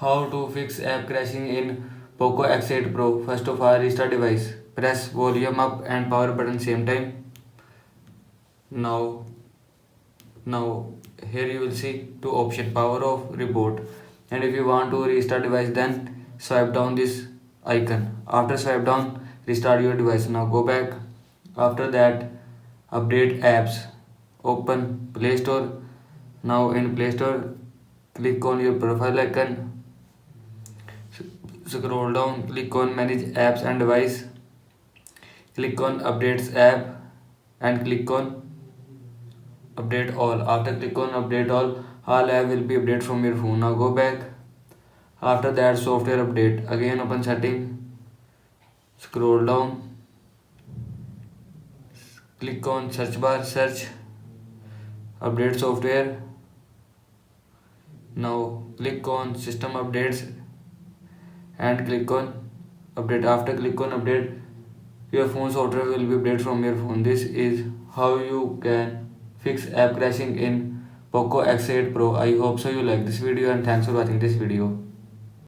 How to fix app crashing in Poco X8 Pro. First of all, restart device. Press volume up and power button same time. Now, now here you will see two option, power off, reboot. And if you want to restart device, then swipe down this icon. After swipe down, restart your device. Now go back. After that, update apps. Open Play Store. Now in Play Store, click on your profile icon. Scroll down, click on manage apps and device. Click on updates app and click on update all. After click on update all app will be updated from your phone. Now go back. After that, software update. Again open setting. Scroll down. Click on search bar, search update software. Now click on system updates and click on update. After click on update, your phone software will be updated from your phone. This is how you can fix app crashing in Poco X8 Pro. I hope so you like this video, and thanks for watching this video.